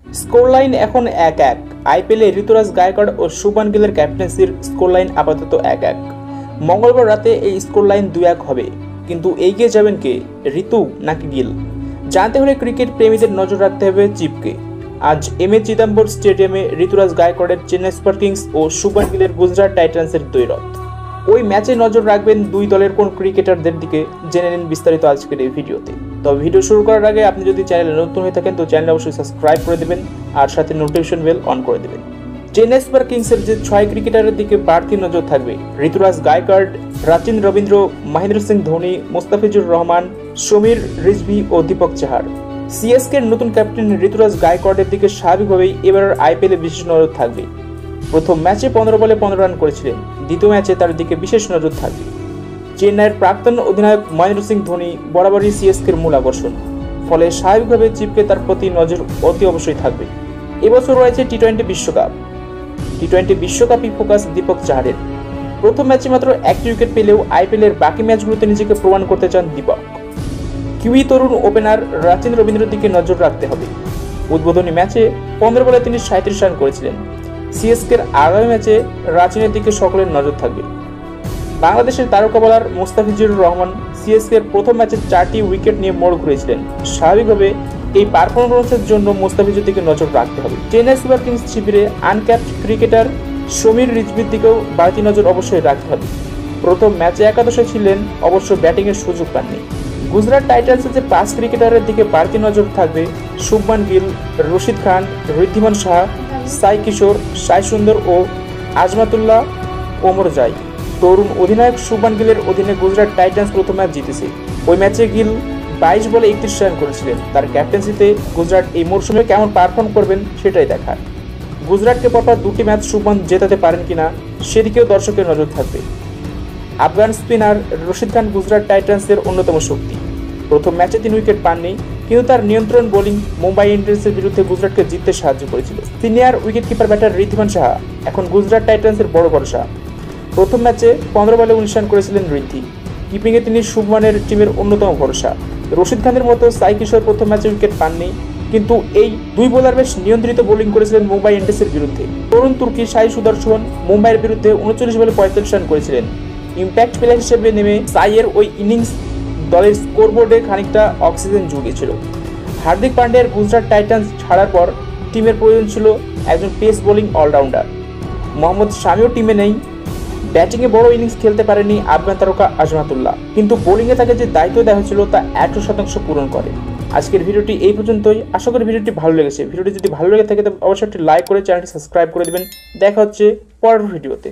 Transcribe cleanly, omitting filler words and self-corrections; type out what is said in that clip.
Score line এখন 1-1। আইপিএলে ঋতুরাজ গায়কোয়াড় ও Shubman গিলের ক্যাপ্টেন্সির score line আপাতত 1-1। মঙ্গলবার রাতে এই স্কোর লাইন 2-1 হবে, কিন্তু এগিয়ে যাবেন কে, ঋতু নাকি গিল? জানতে হলে ক্রিকেট প্রেমীদের নজর রাখতে হবে চিপকে। আজ এম.এ. চিদম্বর স্টেডিয়ামে ঋতুরাজ গায়কোয়াড়ের চেন্নাই সুপার কিংস ও শুভমান গিলের গুজরাট টাইটান্সের দ্বৈরথ। ওই ম্যাচে নজর রাখবেন দুই দলের কোন ক্রিকেটারদের দিকে, জেনে নিন বিস্তারিত আজকের এই ভিডিওতে। তবে ভিডিও শুরু করার আগে আপনি যদি চ্যানেলে নতুন হয়ে থাকেন তো চ্যানেল অবশ্যই সাবস্ক্রাইব করে দেবেন আর সাথে নোটিফিকেশন বেল অন করে দেবেন। চেন্নাই সুপার কিংসের যে 6 ক্রিকেটারের দিকে বাড়তি নজর থাকবে, ঋতুরাজ গায়কোয়াড়, রাচিন রবীন্দ্র, মহেন্দ্র সিং ধোনি, মুস্তাফিজুর রহমান, সমীর রিজভি ও দীপক চাহার। সিএসকের নতুন ক্যাপ্টেন ঋতুরাজ গায়কোয়াড়ের দিকে স্বাভাবিকভাবেই এবারের আইপিএলে বিশেষ নজর থাকবে। প্রথম ম্যাচে 15 বলে 15 রান করেছিলেন, দ্বিতীয় ম্যাচে তার দিকে বিশেষ নজর থাকবে। চেন্নাইয়ের প্রাক্তন অধিনায়ক মহেন্দ্র সিং ধোনি বরাবরই সিএসকের মূল আকর্ষণ, ফলে স্বাভাবিকভাবে চিপকে তার প্রতি নজর অতি অবশ্যই থাকবে। এবছর রয়েছে টি-20 বিশ্বকাপ। টি-20 বিশ্বকাপই ফোকাস দীপক চাহারের। প্রথম ম্যাচে মাত্র 1টি উইকেট পেলেও আইপিএলের বাকি ম্যাচগুলোতে নিজেকে প্রমাণ করতে চান দীপক। কিউই তরুণ ওপেনার রাচিন রবীন্দ্রের দিকে নজর রাখতে হবে। উদ্বোধনী ম্যাচে 15 বলে তিনি 37 রান করেছিলেন। সিএসকের আগামী ম্যাচে রাচিনের দিকে সকলের নজর থাকবে। বাংলাদেশের তারকা বোলার মুস্তাফিজুর রহমান সিএসকের প্রথম ম্যাচে 4টি উইকেট নিয়ে মোড় ঘুরিয়েছিলেন। স্বাভাবিকভাবে এই পারফরম্যান্সের জন্য মুস্তাফিজুর দিকে নজর রাখতে হবে। চেন্নাই সুপার কিংস শিবিরে আনক্যাপড ক্রিকেটার সমীর রিজভির দিকেও বাড়তি নজর অবশ্যই রাখতে হবে। প্রথম ম্যাচে একাদশে ছিলেন, অবশ্য ব্যাটিংয়ের সুযোগ পাননি। গুজরাট টাইটান্সের যে 5 ক্রিকেটারের দিকে বাড়তি নজর থাকবে, শুভমান গিল, রশিদ খান, ঋদ্ধিমান সাহা, সাই কিশোর, সাই সুন্দর ও আজমাতুল্লাহ ওমর জাই। তরুণ অধিনায়ক শুভমান গিলের অধীনে গুজরাট টাইটান্স প্রথম ম্যাচ জিতেছে। ওই ম্যাচে গিল 22 বলে 31 রান করেছিলেন। তার ক্যাপ্টেন্সিতে গুজরাট এই মরশুমে কেমন পারফর্ম করবেন সেটাই দেখার। গুজরাটকে পরপর 2টি ম্যাচ শুভমান জেতাতে পারেন কিনা সেদিকেও দর্শকের নজর থাকবে। আফগান স্পিনার রশিদ খান গুজরাট টাইটান্সের অন্যতম শক্তি। প্রথম ম্যাচে 3 উইকেট পাননি, কিন্তু তার নিয়ন্ত্রণ বোলিং মুম্বাই ইন্ডিয়ান্সের বিরুদ্ধে গুজরাটকে জিততে সাহায্য করেছিল। Senior wicket keeper batter Wriddhiman Saha এখন গুজরাট টাইটান্সের বড় ভরসা। প্রথম ম্যাচে 15 বলে 19 রান করেছিলেন ঋদ্ধি। কিপিংয়ে তিনি শুভমানের টিমের অন্যতম ভরসা। রশিদ খানের মতো সাই কিশোর প্রথম ম্যাচে উইকেট পাননি, কিন্তু এই দুই বোলার বেশ নিয়ন্ত্রিত বোলিং করেছিলেন মুম্বাই ইন্ডিয়ান্সের বিরুদ্ধে। তরুণ তুর্কি সাই সুদর্শন মুম্বাইয়ের বিরুদ্ধে 39 বলে 45 রান করেছিলেন। ইম্প্যাক্ট প্লেয়ার হিসেবে নেমে সাইয়ের ওই ইনিংস দলের স্কোরবোর্ডে খানিকটা অক্সিজেন জুগিয়েছিল। হার্দিক পান্ডিয়ার গুজরাট টাইটান্স ছাড়ার পর টিমের প্রয়োজন ছিল একজন পেস বোলিং অলরাউন্ডার। মোহাম্মদ শামিও টিমে নেই। ব্যাটিংয়ে বড় ইনিংস খেলতে পারেনি আফগান তারকা আজমাতুল্লাহ, কিন্তু বোলিংয়ে তাকে যে দায়িত্ব দেওয়া হয়েছিল তা 100% পূরণ করে। আজকের ভিডিওটি এই পর্যন্তই। আশা করি ভিডিওটি ভালো লেগেছে। ভিডিওটি যদি ভালো লেগে থাকে তবে অবশ্যই একটি লাইক করে চ্যানেলটি সাবস্ক্রাইব করে দেবেন। দেখা হচ্ছে পরের ভিডিওতে।